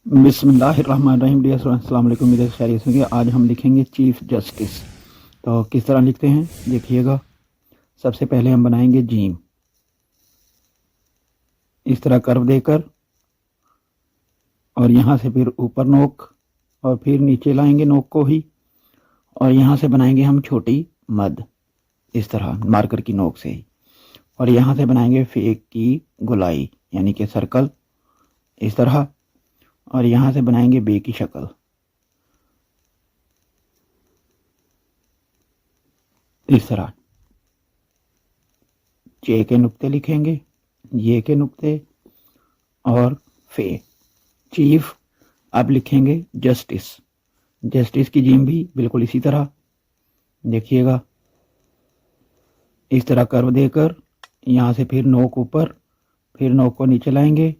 बिस्मिल्लाहिर्रहमानिर्रहीम। Dear students, अस्सलाम वालेकुम। मेरे खैरियत से आज हम लिखेंगे चीफ जस्टिस। तो किस तरह लिखते हैं देखिएगा। सबसे पहले हम बनाएंगे जीम, इस तरह कर्व देकर, और यहाँ से फिर ऊपर नोक, और फिर नीचे लाएंगे नोक को ही, और यहाँ से बनाएंगे हम छोटी मद, इस तरह मार्कर की नोक से ही। और यहाँ से बनाएंगे फेक की गोलाई यानी कि सर्कल, इस तरह। और यहाँ से बनाएंगे बे की शक्ल, इस तरह। चे के नुक्ते लिखेंगे, ये के नुक्ते, और फे। चीफ अब लिखेंगे जस्टिस। जस्टिस की जीम भी बिल्कुल इसी तरह देखिएगा, इस तरह कर्व देकर, यहाँ से फिर नोक ऊपर, फिर नोक को नीचे लाएंगे,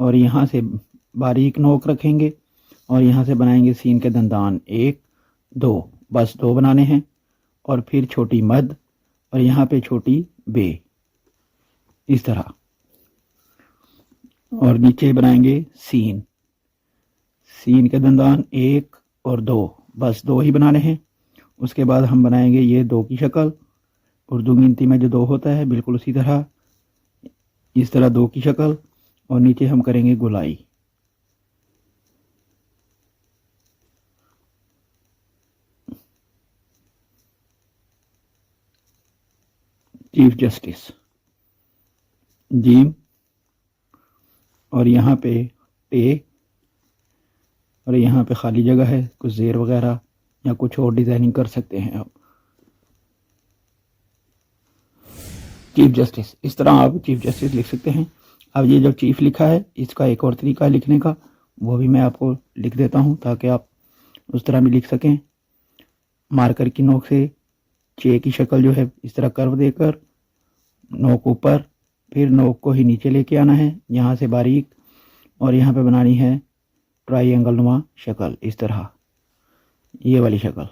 और यहाँ से बारीक नोक रखेंगे, और यहाँ से बनाएंगे सीन के दंदान, एक दो, बस दो बनाने हैं। और फिर छोटी मद, और यहाँ पे छोटी बे, इस तरह। और नीचे बनाएंगे सीन, सीन के दंदान एक और दो, बस दो ही बनाने हैं। उसके बाद हम बनाएंगे ये दो की शक्ल, उर्दू गिनती में जो दो होता है बिल्कुल उसी तरह, इस तरह दो की शक्ल। और नीचे हम करेंगे गोलाई, चीफ जस्टिस जीम, और यहाँ पे टे, और यहाँ पे खाली जगह है, कुछ जेर वगैरह या कुछ और डिजाइनिंग कर सकते हैं आप। चीफ जस्टिस, इस तरह आप चीफ जस्टिस लिख सकते हैं। अब ये जो चीफ लिखा है इसका एक और तरीका है लिखने का, वो भी मैं आपको लिख देता हूँ ताकि आप उस तरह भी लिख सकें। मार्कर की नोक से चे की शक्ल जो है इस तरह कर्व देकर, नोक ऊपर, फिर नोक को ही नीचे लेके आना है यहाँ से बारीक, और यहाँ पे बनानी है ट्राइंगल नुमा शक्ल, इस तरह ये वाली शक्ल।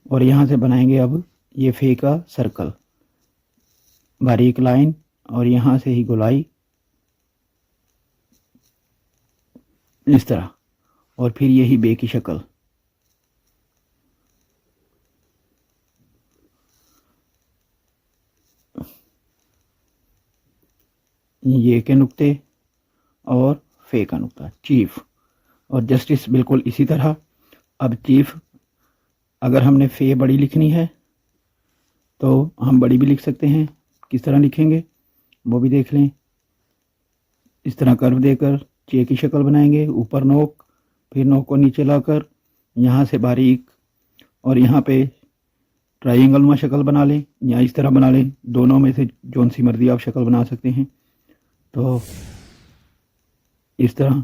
और यहाँ से बनाएंगे अब ये फे का सर्कल, बारीक लाइन, और यहाँ से ही गोलाई, इस तरह। और फिर यही बे की शक्ल, ये के नुक्ते और फे का नुक्ता, चीफ। और जस्टिस बिल्कुल इसी तरह। अब चीफ, अगर हमने फे बड़ी लिखनी है तो हम बड़ी भी लिख सकते हैं। किस तरह लिखेंगे वो भी देख लें। इस तरह कर्व देकर चे की शक्ल बनाएंगे, ऊपर नोक, फिर नोक को नीचे लाकर यहाँ से बारीक, और यहाँ पे ट्राइंगल में शक्ल बना लें या इस तरह बना लें, दोनों में से जौन सी मर्जी आप शक्ल बना सकते हैं। तो इस तरह,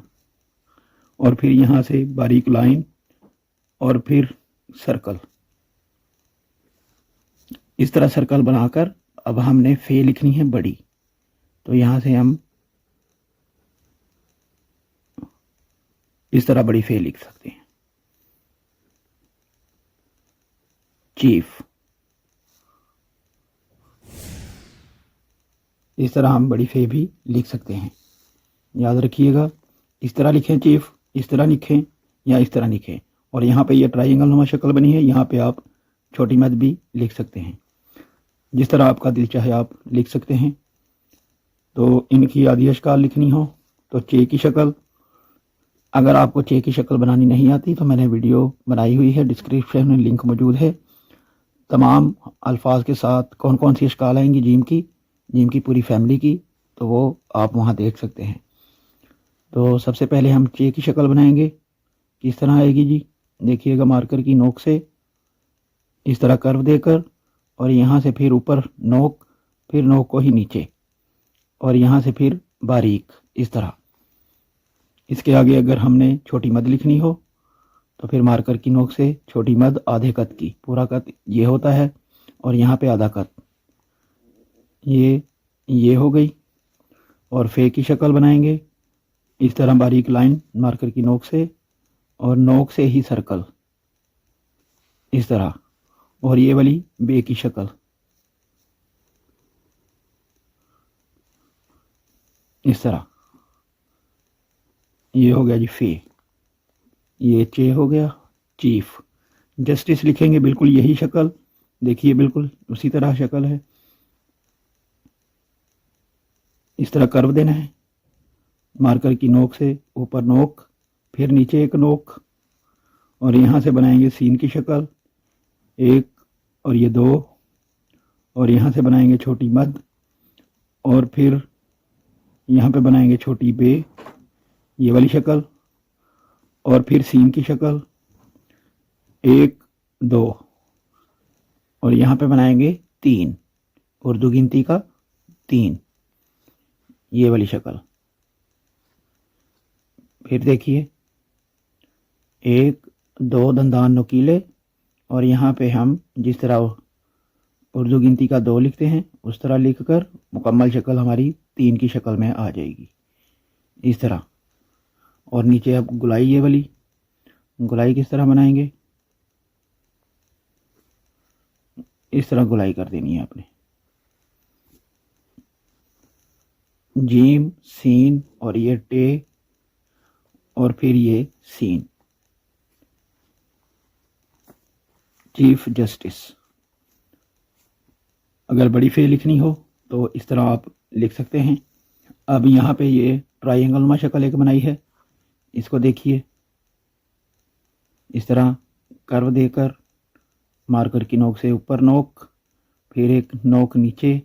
और फिर यहाँ से बारीक लाइन, और फिर सर्कल, इस तरह सर्कल बनाकर अब हमने फे लिखनी है बड़ी। तो यहाँ से हम इस तरह बड़ी फे लिख सकते हैं, चीफ। इस तरह हम बड़ी फे भी लिख सकते हैं, याद रखिएगा। इस तरह लिखें चीफ, इस तरह लिखें या इस तरह लिखें। और यहाँ पे ये ट्राइंगल नुमा शक्ल बनी है, यहाँ पे आप छोटी मद भी लिख सकते हैं, जिस तरह आपका दिल चाहे आप लिख सकते हैं। तो इनकी आदि अशकाल लिखनी हो तो चे की शक्ल, अगर आपको चे की शक्ल बनानी नहीं आती तो मैंने वीडियो बनाई हुई है, डिस्क्रिप्शन में लिंक मौजूद है, तमाम अल्फाज के साथ कौन कौन सी अशकाल आएंगी जीम की पूरी फैमिली की, तो वो आप वहाँ देख सकते हैं। तो सबसे पहले हम चे की शक्ल बनाएंगे। किस तरह आएगी जी, देखिएगा। मार्कर की नोक से इस तरह कर्व देकर, और यहाँ से फिर ऊपर नोक, फिर नोक को ही नीचे, और यहाँ से फिर बारीक, इस तरह। इसके आगे अगर हमने छोटी मद लिखनी हो तो फिर मार्कर की नोक से छोटी मद आधे कत की, पूरा कत ये होता है, और यहाँ पे आधा कत, ये हो गई। और फे की शक्ल बनाएंगे, इस तरह बारीक लाइन मार्कर की नोक से, और नोक से ही सर्कल, इस तरह। और ये वाली बे की शक्ल, इस तरह। ये हो गया जी फे, ये चे हो गया चीफ। जस्टिस लिखेंगे बिल्कुल यही शक्ल, देखिए बिल्कुल उसी तरह शक्ल है। इस तरह कर्व देना है, मार्कर की नोक से ऊपर नोक, फिर नीचे एक नोक, और यहाँ से बनाएंगे सीन की शक्ल, एक और ये दो, और यहाँ से बनाएंगे छोटी मद, और फिर यहाँ पे बनाएंगे छोटी बे, ये वाली शक्ल, और फिर सीन की शक्ल, एक दो, और यहाँ पे बनाएंगे 3, उर्दू गिनती का 3, ये वाली शक्ल। फिर देखिए 1 2 दंदान नुकीले, और यहाँ पे हम जिस तरह उर्दू गिनती का 2 लिखते हैं उस तरह लिखकर मुकम्मल शक्ल हमारी 3 की शक्ल में आ जाएगी इस तरह। और नीचे अब गुलाई, ये वाली गुलाई किस तरह बनाएंगे, इस तरह गुलाई कर देनी है आपने, जीम सीन और ये टे, और फिर ये सीन, चीफ जस्टिस। अगर बड़ी फे लिखनी हो तो इस तरह आप लिख सकते हैं। अब यहाँ पे ये ट्रायंगल नुमा शक्ल एक बनाई है, इसको देखिए इस तरह कर्व देकर मार्कर की नोक से ऊपर नोक, फिर एक नोक नीचे,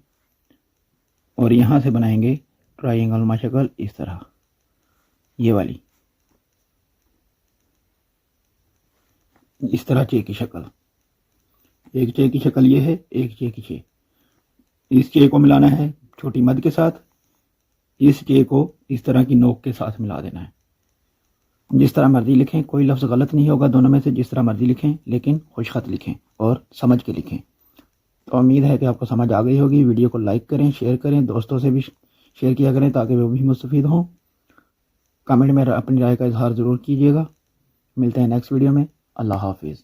और यहाँ से बनाएंगे ट्रायंगल नुमा शक्ल इस तरह, ये वाली इस तरह चे की शक्ल। एक चे की शक्ल ये है, एक चे की चे। इस चे को मिलाना है छोटी मद के साथ, इस चे को इस तरह की नोक के साथ मिला देना है। जिस तरह मर्जी लिखें, कोई लफ्ज़ गलत नहीं होगा दोनों में से, जिस तरह मर्जी लिखें, लेकिन खुशखत लिखें और समझ के लिखें। तो उम्मीद है कि आपको समझ आ गई होगी। वीडियो को लाइक करें, शेयर करें, दोस्तों से भी शेयर किया करें ताकि वो भी मुस्तफ़ीद हों। कमेंट में अपनी राय का इजहार ज़रूर कीजिएगा। मिलते हैं नेक्स्ट वीडियो में। अल्लाह हाफिज़।